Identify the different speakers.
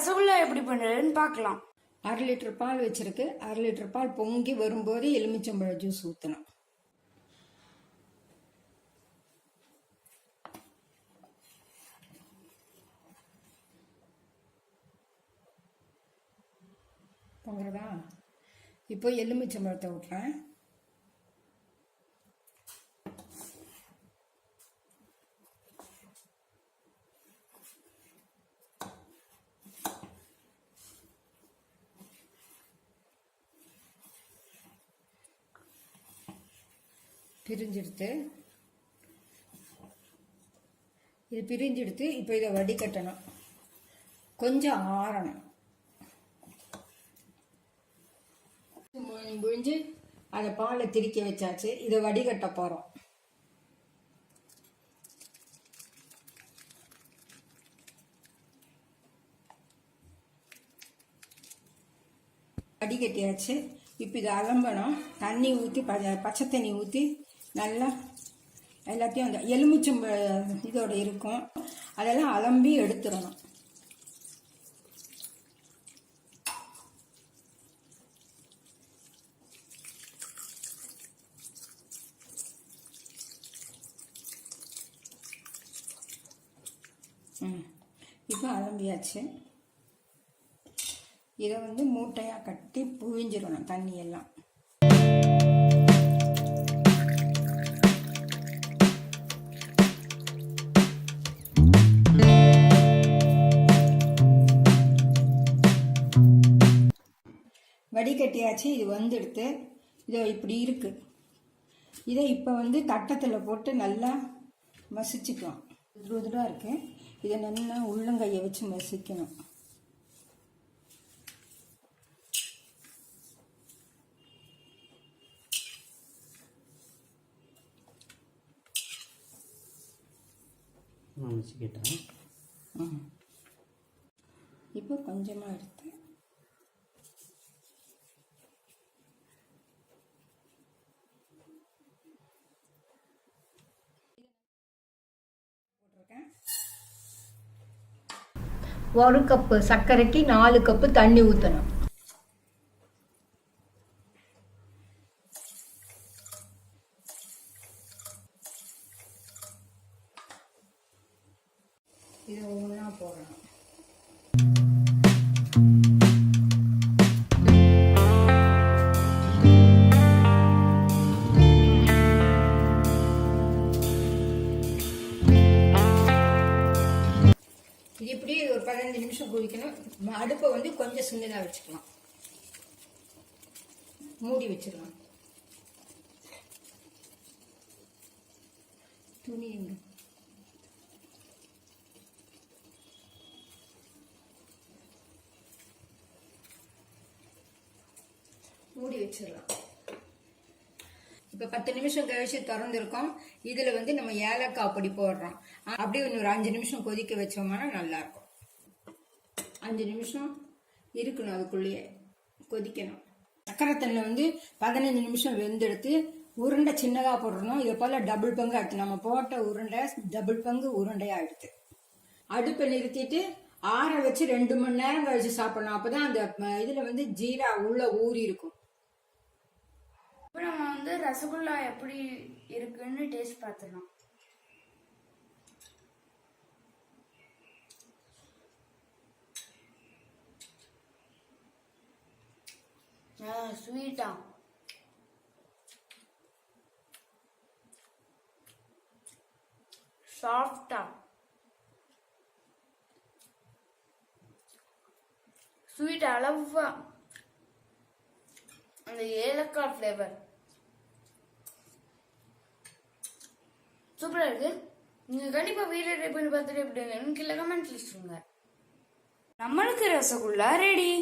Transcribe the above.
Speaker 1: ரசகுல்லா எப்படி பண்றதுன்னு பார்க்கலாம்.
Speaker 2: 1/2 லிட்டர் பால் வச்சிருக்கு. 1/2 லிட்டர் பால் பொங்கி வரும்போது எலுமிச்சம்பழ ஜூஸ் ஊற்றணும். பொங்குறதா? இப்போ எலுமிச்சம்பழத்தை விட்டுறேன். பிரிஞ்செடுத்து இப்போ இதை வடிகட்டணும். கொஞ்சம் ஆறணும். புழிஞ்சு அதை பாலை திரிக்க வச்சாச்சு. இதை வடிகட்ட போறோம். வடிகட்டியாச்சு. இப்போ இதை அலம்பணும். தண்ணி ஊற்றி பச்சை தண்ணி ஊற்றி நல்லா எல்லாத்தையும் அந்த எலுமிச்சம் இதோட இருக்கும், அதெல்லாம் அலம்பி எடுத்துடணும். இப்போ அலம்பியாச்சு. இதை வந்து மூட்டையாக கட்டி புழிஞ்சிடணும் தண்ணியெல்லாம். வடிகட்டியாச்சு. இது வந்துடுத்து. இதோ இப்படி இருக்கு. இதை இப்போ வந்து தட்டத்தில் போட்டு நல்லா மசிச்சுக்கலாம். உதிராக இருக்கு. இதை நல்லா உள்ளங்கையை வச்சு மசிக்கணும். இப்போ கொஞ்சமாக எடுத்து ஒரு கப்பு சர்க்கரைக்கு 4 கப்பு தண்ணி ஊற்றணும். இதை ஒன்றா போடணும். இது இப்படி ஒரு 15 நிமிஷம் குடிக்கணும். அடுப்பை வந்து கொஞ்சம் சின்னதாக வச்சுக்கலாம். மூடி வச்சிடலாம். துணி மூடி வச்சிடலாம். இப்போ 10 நிமிஷம் கழிச்சு திறந்துருக்கோம். இதில் வந்து நம்ம ஏலக்காய் பொடி போடுறோம். அப்படியே ஒரு 5 நிமிஷம் கொதிக்க வச்சோம்னா நல்லாயிருக்கும். 5 நிமிஷம் இருக்கணும், அதுக்குள்ளேயே கொதிக்கணும். சக்கரை தண்ணி வந்து 15 நிமிஷம் வெந்தெடுத்து உருண்டை சின்னதாக போடுறோம். இதை போல் டபுள் பங்கு ஆகிடுது. நம்ம போட்ட உருண்டை டபுள் பங்கு உருண்டையாக ஆகிடுது. அடுப்பை நிறுத்திட்டு ஆற வச்சு 2 மணி நேரம் கழிச்சு சாப்பிடணும். அப்போ தான் அந்த இதில் வந்து ஜீரா உள்ள ஊறி இருக்கும்.
Speaker 1: இப்போ நம்ம வந்து ரசகுல்லா எப்படி இருக்குன்னு டேஸ்ட் பார்த்துடலாம். ஸ்வீட்டா, சாஃப்டா, ஸ்வீட் அளவா, அந்த ஏலக்காய் ஃப்ளேவர் சூப்பரா இருக்கு. நீங்க கண்டிப்பா வீடியோ ட்ரை பண்ணி பார்த்துட்டு எப்படி கீழே கமெண்ட்ல சொல்லுங்க. நம்மளுக்கு ரசகுல்லா ரெடி.